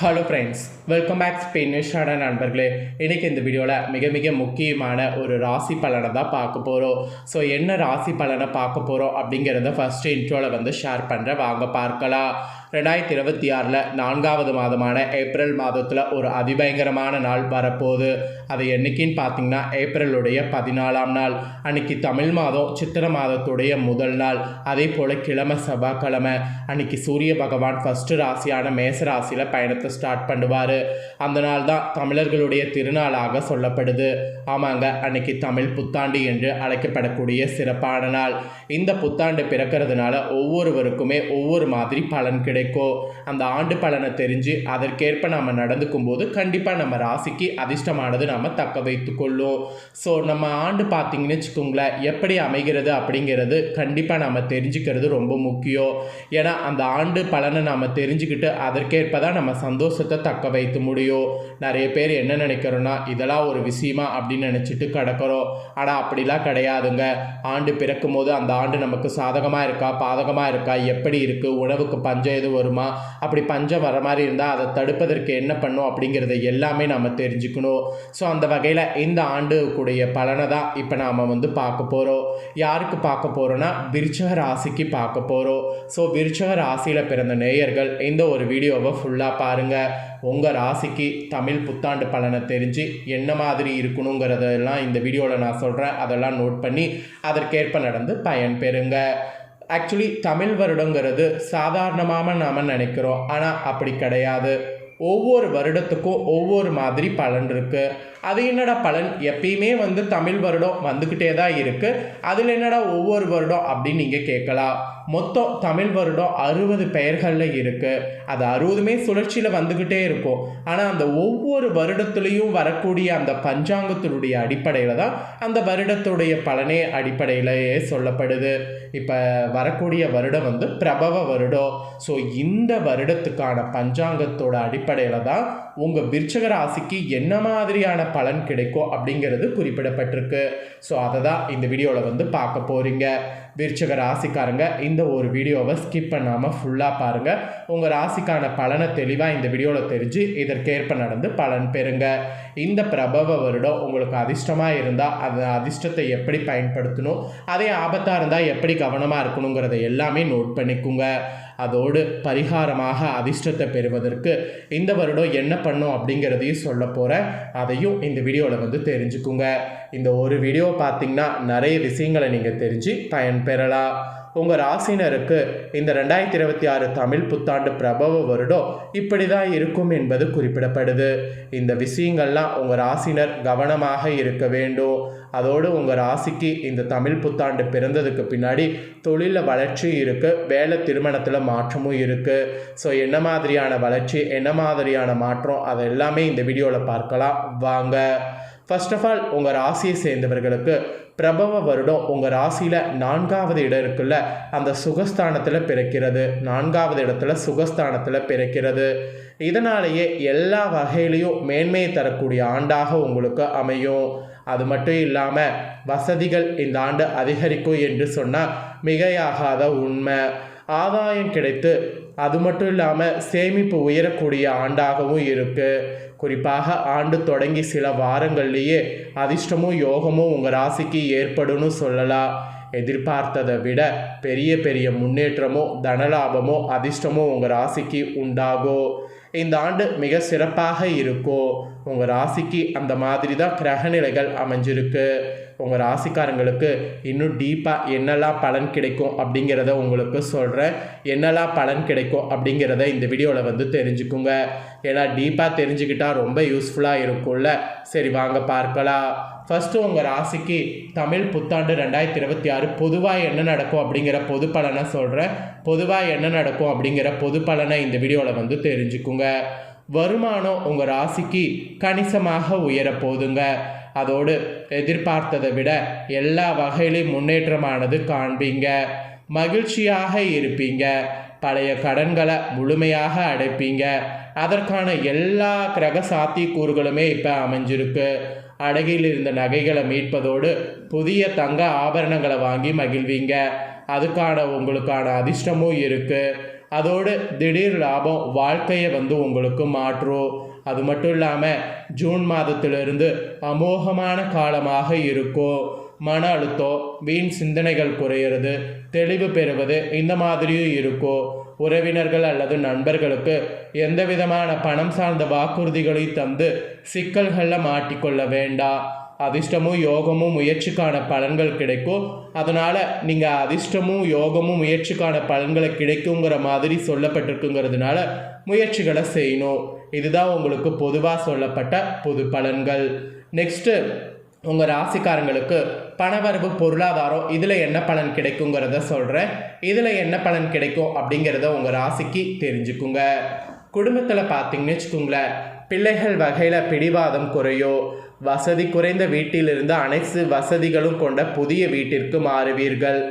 Hello friends, welcome back ஸ்பெயினிஷான நண்பர்களே. இன்றைக்கி இந்த வீடியோவில் மிக மிக முக்கியமான ஒரு ராசி பலனை தான் பார்க்க போகிறோம். ஸோ என்ன ராசி பலனை பார்க்க போகிறோம் அப்படிங்கிறத ஃபஸ்ட்டு இன்ட்ரோவில் ஷேர் பண்ணுறேன், வாங்க பார்க்கலாம். 2026 4வது மாதமான ஏப்ரல் மாதத்தில் ஒரு அதிபயங்கரமான நாள் வரப்போகுது. அது என்றைக்கின்னு பார்த்தீங்கன்னா ஏப்ரலுடைய 14ஆம் நாள். அன்றைக்கி தமிழ் மாதம் சித்திரை மாதத்துடைய முதல் நாள். அதே போல் கிழமை செவ்வாய்க்கிழமை. அன்றைக்கி சூரிய பகவான் ஃபஸ்ட்டு ராசியான மேச ராசியில் பயணத்தை ஸ்டார்ட் பண்ணுவார். அந்த நாள் தான் தமிழர்களுடைய திருநாளாக சொல்லப்படுது. ஆமாங்க, அன்னைக்கு தமிழ் புத்தாண்டு என்று அழைக்கப்படக்கூடிய சிறப்பான நாள். இந்த புத்தாண்டு பிறக்கிறதுனால ஒவ்வொருவருக்குமே ஒவ்வொரு மாதிரி பலன் கிடைக்கும். அந்த ஆண்டு பலனை தெரிஞ்சு அதற்கேற்ப நம்ம நடந்துக்கும் போது கண்டிப்பாக நம்ம ராசிக்கு அதிர்ஷ்டமானது நம்ம தக்க வைத்து கொள்ளும். ஸோ நம்ம ஆண்டு பார்த்தீங்கன்னு வச்சுக்கோங்களேன், எப்படி அமைகிறது அப்படிங்கிறது கண்டிப்பாக நம்ம தெரிஞ்சுக்கிறது ரொம்ப முக்கியம். ஏன்னா அந்த ஆண்டு பலனை நம்ம தெரிஞ்சுக்கிட்டு அதற்கேற்ப தான் நம்ம சந்தோஷத்தை தக்க வைக்க முடியும். நிறைய பேர் என்ன நினைக்கிறோன்னா, இதெல்லாம் ஒரு விஷயமா அப்படின்னு நினச்சிட்டு கிடக்கிறோம். ஆனால் அப்படிலாம் கிடையாதுங்க. ஆண்டு பிறக்கும் போது அந்த ஆண்டு நமக்கு சாதகமாக இருக்கா பாதகமாக இருக்கா, எப்படி இருக்குது, உணவுக்கு பஞ்சம் எது வருமா, அப்படி பஞ்சம் வர மாதிரி இருந்தால் அதை தடுப்பதற்கு என்ன பண்ணும் அப்படிங்கிறத எல்லாமே நம்ம தெரிஞ்சுக்கணும். ஸோ அந்த வகையில் இந்த ஆண்டுக்குடைய பலனை தான் இப்போ நாம் பார்க்க போகிறோம். யாருக்கு பார்க்க போகிறோன்னா, விருச்சிக ராசிக்கு பார்க்க போகிறோம். ஸோ விருச்சிக ராசியில் பிறந்த நேயர்கள் இந்த ஒரு வீடியோவை ஃபுல்லாக பாருங்கள். உங்கள் ராசிக்கு தமிழ் புத்தாண்டு பலனை தெரிஞ்சு என்ன மாதிரி இருக்கணுங்கிறதெல்லாம் இந்த வீடியோவில் நான் சொல்கிறேன். அதெல்லாம் நோட் பண்ணி அதற்கேற்ப நடந்து பயன் பெறுங்க. ஆக்சுவலி தமிழ் வருடங்கிறது சாதாரணமாக நாம் நினைக்கிறோம், ஆனால் அப்படி கிடையாது. ஒவ்வொரு வருடத்துக்கும் ஒவ்வொரு மாதிரி பலன் இருக்குது. அது என்னடா பலன், எப்பயுமே தமிழ் வருடம் வந்துக்கிட்டே தான் இருக்குது, அதில் என்னடா ஒவ்வொரு வருடம் அப்படின்னு நீங்கள் கேட்கலாம். மொத்தம் தமிழ் வருடம் 60 பெயர்களில் இருக்குது. அது 60மே சுழற்சியில் வந்துக்கிட்டே இருக்கும். ஆனால் அந்த ஒவ்வொரு வருடத்துலேயும் வரக்கூடிய அந்த பஞ்சாங்கத்தினுடைய அடிப்படையில் தான் அந்த வருடத்துடைய பலனே அடிப்படையிலேயே சொல்லப்படுது. இப்போ வரக்கூடிய வருடம் பிரபவ வருடம். ஸோ இந்த வருடத்துக்கான பஞ்சாங்கத்தோட அடிப்படையில் தான் உங்கள் விருச்சிக ராசிக்கு என்ன மாதிரியான பலன் கிடைக்கும் அப்படிங்கிறது குறிப்பிடப்பட்டிருக்கு. ஸோ அதை தான் இந்த வீடியோவில் பார்க்க போகிறீங்க. விருச்சிக ராசிக்காரங்க இந்த ஒரு வீடியோவை ஸ்கிப் பண்ணாமல் ஃபுல்லாக பாருங்கள். உங்கள் ராசிக்கான பலனை தெளிவாக இந்த வீடியோவில் தெரிஞ்சு இதற்கேற்ப நடந்து பலன் பெறுங்க. இந்த பிரபவ வருடம் உங்களுக்கு அதிர்ஷ்டமாக இருந்தால் அந்த அதிர்ஷ்டத்தை எப்படி பயன்படுத்தணும், அதே ஆபத்தாக இருந்தால் எப்படி கவனமாக இருக்கணுங்கிறத எல்லாமே நோட் பண்ணிக்கோங்க. அதோடு பரிகாரமாக அதிர்ஷ்டத்தை பெறுவதற்கு இந்த வருடம் என்ன பண்ணும் அப்படிங்கிறதையும் சொல்ல போகிறேன். அதையும் இந்த வீடியோவில் தெரிஞ்சுக்குங்க. இந்த ஒரு வீடியோ பார்த்திங்கன்னா நிறைய விஷயங்களை நீங்கள் தெரிஞ்சு பயன் பெறலாம். உங்கள் ராசினருக்கு இந்த 2026 தமிழ் புத்தாண்டு பிரபவ வருடம் இப்படி தான் இருக்கும் என்பது குறிப்பிடப்படுது. இந்த விஷயங்கள்லாம் உங்கள் ராசினர் கவனமாக இருக்க வேண்டும். அதோடு உங்கள் ராசிக்கு இந்த தமிழ் புத்தாண்டு பிறந்ததுக்கு பின்னாடி தொழிலில் வளர்ச்சி இருக்குது, வேலை திருமணத்தில் மாற்றமும் இருக்குது. ஸோ என்ன மாதிரியான வளர்ச்சி, என்ன மாதிரியான மாற்றம், அதை எல்லாமே இந்த வீடியோவில் பார்க்கலாம் வாங்க. ஃபர்ஸ்ட் ஆஃப் ஆல், உங்கள் ராசியை சேர்ந்தவர்களுக்கு பிரபவ வருடம் உங்கள் ராசியில் 4வது இடம் இருக்குல்ல, அந்த சுகஸ்தானத்தில் பிறக்கிறது. 4வது இடத்துல சுகஸ்தானத்தில் பிறக்கிறது. இதனாலேயே எல்லா வகையிலையும் மேன்மையை தரக்கூடிய ஆண்டாக உங்களுக்கு அமையும். அது மட்டும் இல்லாமல் வசதிகள் இந்த ஆண்டு அதிகரிக்கும் என்று சொன்னால் மிகையாகாத உண்மை. ஆதாயம் கிடைத்து அது மட்டும் இல்லாமல் சேமிப்பு உயரக்கூடிய ஆண்டாகவும் இருக்குது. குறிப்பாக ஆண்டு தொடங்கி சில வாரங்கள்லேயே அதிர்ஷ்டமும் யோகமும் உங்கள் ராசிக்கு ஏற்படும்னு சொல்லலாம். எதிர்பார்த்ததை விட பெரிய பெரிய முன்னேற்றமோ தனலாபமோ அதிர்ஷ்டமோ உங்கள் ராசிக்கு உண்டாகும். இந்த ஆண்டு மிக சிறப்பாக இருக்கும். உங்கள் ராசிக்கு அந்த மாதிரி தான் கிரகநிலைகள் அமைஞ்சிருக்கு. உங்கள் ராசிக்காரங்களுக்கு இன்னும் டீப்பாக என்னெல்லாம் பலன் கிடைக்கும் அப்படிங்கிறத உங்களுக்கு சொல்கிறேன். என்னெல்லாம் பலன் கிடைக்கும் அப்படிங்கிறத இந்த வீடியோவில் தெரிஞ்சுக்குங்க. ஏன்னா டீப்பாக தெரிஞ்சுக்கிட்டால் ரொம்ப யூஸ்ஃபுல்லாக இருக்கும்ல. சரி வாங்க பார்க்கலாம். ஃபஸ்ட்டு உங்கள் ராசிக்கு தமிழ் புத்தாண்டு 2026 பொதுவாக என்ன நடக்கும் அப்படிங்கிற பொது பலனை சொல்கிறேன். பொதுவாக என்ன நடக்கும் அப்படிங்கிற பொது பலனை இந்த வீடியோவில் தெரிஞ்சுக்குங்க. வருமானம் உங்கள் ராசிக்கு கணிசமாக உயரப்போகுதுங்க. அதோடு எதிர்பார்த்ததை விட எல்லா வகையிலும் முன்னேற்றமானது காண்பீங்க. மகிழ்ச்சியாக இருப்பீங்க. பழைய கடன்களை முழுமையாக அடைப்பீங்க. அதற்கான எல்லா கிரக சாத்தியக்கூறுகளுமே இப்போ அமைஞ்சிருக்கு. அடகில் இருந்த நகைகளை மீட்பதோடு புதிய தங்க ஆபரணங்களை வாங்கி மகிழ்வீங்க. அதுக்கான உங்களுக்கான அதிர்ஷ்டமும் இருக்குது. அதோடு திடீர் லாபம் வாழ்க்கையை வந்து உங்களுக்கு மாற்றும். அது மட்டும் இல்லாமல் ஜூன் மாதத்திலிருந்து அமோகமான காலமாக இருக்கும். மன அழுத்தம், வீண் சிந்தனைகள் குறையிறது, தெளிவு பெறுவது இந்த மாதிரியும் இருக்கும். உறவினர்கள் அல்லது நண்பர்களுக்கு எந்த விதமான பணம் சார்ந்த வாக்குறுதிகளையும் தந்து சிக்கல்களில் மாட்டிக்கொள்ள வேண்டாம். அதிர்ஷ்டமும் யோகமும் முயற்சிக்கான பலன்கள் கிடைக்கும். அதனால் நீங்கள் அதிர்ஷ்டமும் யோகமும் முயற்சிக்கான பலன்களை கிடைக்குங்கிற மாதிரி சொல்லப்பட்டிருக்குங்கிறதுனால முயற்சிகளை செய்யணும். இதுதான் உங்களுக்கு பொதுவாக சொல்லப்பட்ட பொது பலன்கள். நெக்ஸ்ட்டு உங்கள் ராசிக்காரங்களுக்கு பணவரவு, பொருளாதாரம் இதில் என்ன பலன் கிடைக்குங்கிறத சொல்கிறேன். இதில் என்ன பலன் கிடைக்கும் அப்படிங்கிறத உங்கள் ராசிக்கு தெரிஞ்சுக்குங்க. குடும்பத்தில் பார்த்தீங்கன்னு வச்சுக்கோங்களேன், பிள்ளைகள் வகையில் பிடிவாதம் குறையும். வசதி குறைந்த வீட்டிலிருந்து அனைத்து வசதிகளும் கொண்ட புதிய வீட்டிற்கு மாறுவீர்கள்.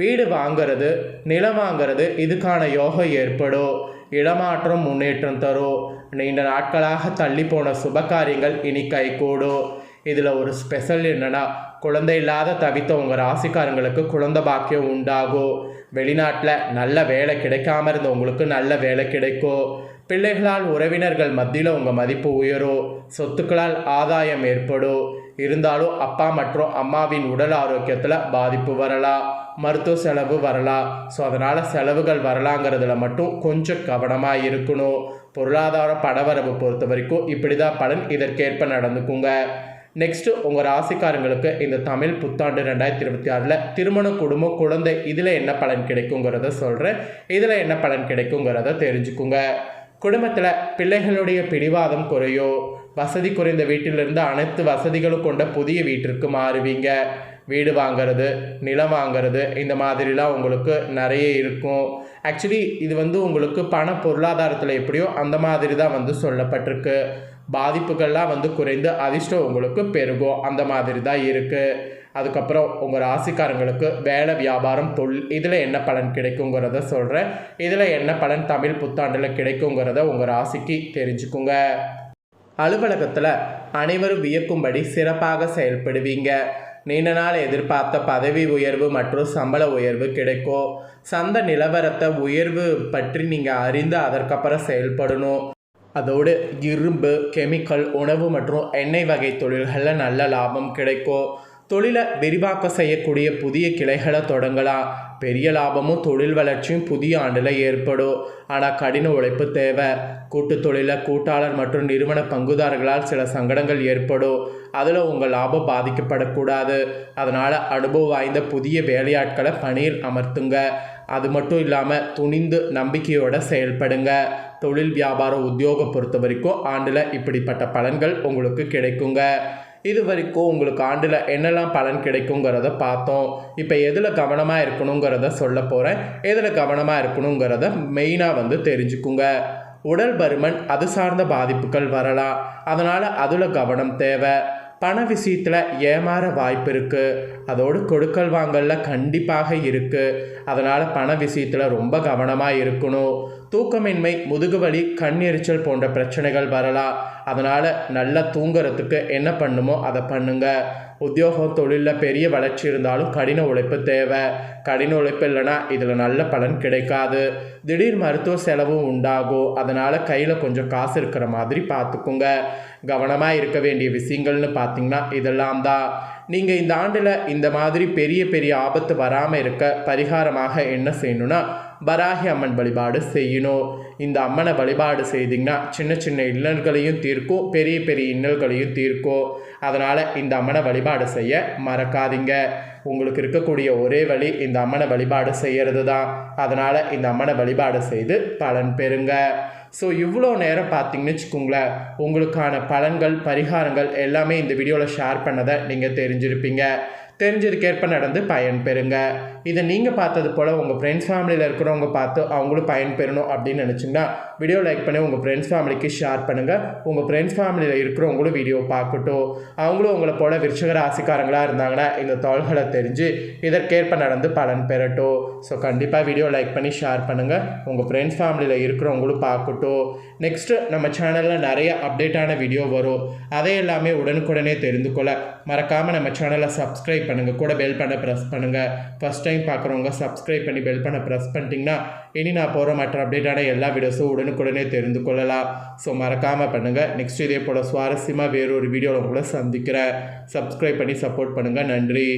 வீடு வாங்கிறது, நிலம் வாங்கிறது இதுக்கான யோகம் ஏற்படும். இடமாற்றம் முன்னேற்றம் தரும். நீண்ட நாட்களாக தள்ளி போன சுபகாரியங்கள் இனி கைகூடும். இதில் ஒரு ஸ்பெஷல் என்னென்னா, குழந்தை இல்லாத தவித்த உங்கள் ராசிக்காரங்களுக்கு குழந்தை பாக்கியம் உண்டாகும். வெளிநாட்டில் நல்ல வேலை கிடைக்காம இருந்தவங்களுக்கு நல்ல வேலை கிடைக்கும். பிள்ளைகளால் உறவினர்கள் மத்தியில் உங்கள் மதிப்பு உயரும். சொத்துக்களால் ஆதாயம் ஏற்படும். இருந்தாலும் அப்பா மற்றும் அம்மாவின் உடல் ஆரோக்கியத்தில் பாதிப்பு வரலாம். மருத்துவ செலவு வரலாம். ஸோ அதனால் செலவுகள் வரலாங்கிறதுல மட்டும் கொஞ்சம் கவனமாக இருக்கணும். பொருளாதார பணவரவு பொறுத்த வரைக்கும் இப்படி தான் பலன். இதற்கேற்ப நடந்துக்குங்க. நெக்ஸ்ட்டு உங்கள் ராசிக்காரங்களுக்கு இந்த தமிழ் புத்தாண்டு 2026 திருமணம், குடும்பம், குழந்தை இதில் என்ன பலன் கிடைக்குங்கிறத சொல்கிறேன். இதில் என்ன பலன் கிடைக்குங்கிறத தெரிஞ்சுக்குங்க. குடும்பத்தில் பிள்ளைகளுடைய பிடிவாதம் குறையும். வசதி குறைந்த வீட்டிலிருந்து அனைத்து வசதிகளும் கொண்ட புதிய வீட்டிற்கு மாறுவீங்க. வீடு வாங்கிறது, நிலம் வாங்கிறது இந்த மாதிரிலாம் உங்களுக்கு நிறைய இருக்கும். ஆக்சுவலி இது வந்து உங்களுக்கு பண பொருளாதாரத்தில் எப்படியோ அந்த மாதிரி தான் வந்து சொல்லப்பட்டிருக்கு. பாதிப்புகள்லாம் வந்து குறைந்து அதிர்ஷ்டம் உங்களுக்கு பெருகும், அந்த மாதிரி தான் இருக்குது. அதுக்கப்புறம் உங்கள் ராசிக்காரங்களுக்கு வேலை, வியாபாரம், தொழில் இதில் என்ன பலன் கிடைக்குங்கிறத சொல்கிறேன். இதில் என்ன பலன் தமிழ் புத்தாண்டில் கிடைக்குங்கிறத உங்கள் ராசிக்கு தெரிஞ்சுக்குங்க. அலுவலகத்தில் அனைவரும் வியக்கும்படி சிறப்பாக செயல்படுவீங்க. நீண்ட நாள் எதிர்பார்த்த பதவி உயர்வு மற்றும் சம்பள உயர்வு கிடைக்கும். சந்தை நிலவரத்தை உயர்வு பற்றி நீங்கள் அறிந்து அதற்கப்புறம் செயல்படணும். அதோடு இரும்பு, கெமிக்கல், உணவு மற்றும் எண்ணெய் வகை தொழில்களில் நல்ல லாபம் கிடைக்கும். தொழிலை விரிவாக்கம் செய்யக்கூடிய புதிய கிளைகளை தொடங்கலாம். பெரிய லாபமும் தொழில் வளர்ச்சியும் புதிய ஆண்டில் ஏற்படும். ஆனால் கடின உழைப்பு தேவை. கூட்டு தொழிலில் கூட்டாளர் மற்றும் நிறுவன பங்குதாரர்களால் சில சங்கடங்கள் ஏற்படும். அதில் உங்கள் லாபம் பாதிக்கப்படக்கூடாது. அதனால் அனுபவம் வாய்ந்த புதிய வேலையாட்களை பணியில் அமர்த்துங்க. அது மட்டும் இல்லாமல் துணிந்து நம்பிக்கையோடு செயல்படுங்க. தொழில், வியாபாரம், உத்தியோகம் பொறுத்த வரைக்கும் ஆண்டில் இப்படிப்பட்ட பலன்கள் உங்களுக்கு கிடைக்குங்க. இது வரைக்கும் உங்களுக்கு ஆண்டில் என்னெல்லாம் பலன் கிடைக்குங்கிறத பார்த்தோம். இப்போ எதில் கவனமாக இருக்கணுங்கிறத சொல்ல போகிறேன். எதில் கவனமாக இருக்கணுங்கிறத மெயினாக வந்து தெரிஞ்சுக்குங்க. உடல் பருமன், அது சார்ந்த பாதிப்புகள் வரலாம். அதனால் அதில் கவனம் தேவை. பண விஷயத்தில் ஏமாற வாய்ப்பு இருக்குது. அதோடு கொடுக்கல் வாங்கலில் கண்டிப்பாக இருக்குது. அதனால் பண விஷயத்தில் ரொம்ப கவனமாக இருக்கணும். தூக்கமின்மை, முதுகுவலி, கண் எரிச்சல் போன்ற பிரச்சனைகள் வரலாம். அதனால் நல்லா தூங்குறதுக்கு என்ன பண்ணுமோ அதை பண்ணுங்க. உத்தியோகம், தொழிலில் பெரிய வளர்ச்சி இருந்தாலும் கடின உழைப்பு தேவை. கடின உழைப்பு இல்லைன்னா இதில் நல்ல பலன் கிடைக்காது. திடீர் மருத்துவ செலவும் உண்டாகும். அதனால் கையில் கொஞ்சம் காசு இருக்கிற மாதிரி பார்த்துக்குங்க. கவனமாக இருக்க வேண்டிய விஷயங்கள்னு பார்த்தீங்கன்னா இதெல்லாம் தான். நீங்கள் இந்த ஆண்டில் இந்த மாதிரி பெரிய பெரிய ஆபத்து வராமல் இருக்க பரிகாரமாக என்ன செய்யணும்னா, வராகி அம்மன் வழிபாடு செய்யணும். இந்த அம்மனை வழிபாடு செய்திங்கன்னா சின்ன சின்ன இன்னல்களையும் தீர்க்கும், பெரிய பெரிய இன்னல்களையும் தீர்க்கும். அதனால் இந்த அம்மனை வழிபாடு செய்ய மறக்காதீங்க. உங்களுக்கு இருக்கக்கூடிய ஒரே வழி இந்த அம்மனை வழிபாடு செய்கிறது தான். அதனால் இந்த அம்மனை வழிபாடு செய்து பலன் பெறுங்க. ஸோ இவ்வளோ நேரம் பார்த்தீங்கன்னு வச்சுக்கோங்களேன், உங்களுக்கான பலன்கள், பரிகாரங்கள் எல்லாமே இந்த வீடியோவில் ஷேர் பண்ணதை நீங்கள் தெரிஞ்சிருப்பீங்க. தெரிஞ்சதுக்கேற்ப நடந்து பயன் பெறுங்க. இதை நீங்கள் பார்த்தது போல் உங்கள் ஃப்ரெண்ட்ஸ் ஃபேமிலியில் இருக்கிறவங்க பார்த்து அவங்களும் பயன் பெறணும் அப்படின்னு நினச்சிங்கன்னா வீடியோ லைக் பண்ணி உங்கள் ஃப்ரெண்ட்ஸ் ஃபேமிலிக்கு ஷேர் பண்ணுங்கள். உங்கள் ஃப்ரெண்ட்ஸ் ஃபேமிலியில் இருக்கிறவங்களும் வீடியோ பார்க்கட்டும். அவங்களும் உங்களை போல் விருச்சிக ராசிக்காரங்களாக இருந்தாங்கன்னா இந்த தகவல்களை தெரிஞ்சு இதற்கேற்ப நடந்து பலன் பெறட்டும். ஸோ கண்டிப்பாக வீடியோ லைக் பண்ணி ஷேர் பண்ணுங்கள். உங்கள் ஃப்ரெண்ட்ஸ் ஃபேமிலியில் இருக்கிறவங்களும் பார்க்கட்டும். நெக்ஸ்ட்டு நம்ம சேனலில் நிறைய அப்டேட்டான வீடியோ வரும். அதை எல்லாமே உடனுக்குடனே தெரிந்து கொள்ள மறக்காமல் நம்ம சேனலை சப்ஸ்கிரைப் சப்ஸ்கிரைப் பண்ணுங்கள், கூட பெல் பண்ண ப்ரெஸ் பண்ணுங்கள். ஃபஸ்ட் டைம் பார்க்குறவங்க சப்ஸ்கிரைப் பண்ணி பெல் பண்ண ப்ரெஸ் பண்ணிட்டீங்கன்னா இனி நான் போகிற மற்ற அப்டேட்டான எல்லா வீடியோஸும் உடனுக்குடனே தெரிந்து கொள்ளலாம். ஸோ மறக்காமல் பண்ணுங்கள். நெக்ஸ்ட் இதே போல் சுவாரஸ்யமாக வேறொரு வீடியோவில் உங்களை சந்திக்கிறேன். சப்ஸ்கிரைப் பண்ணி சப்போர்ட் பண்ணுங்கள். நன்றி.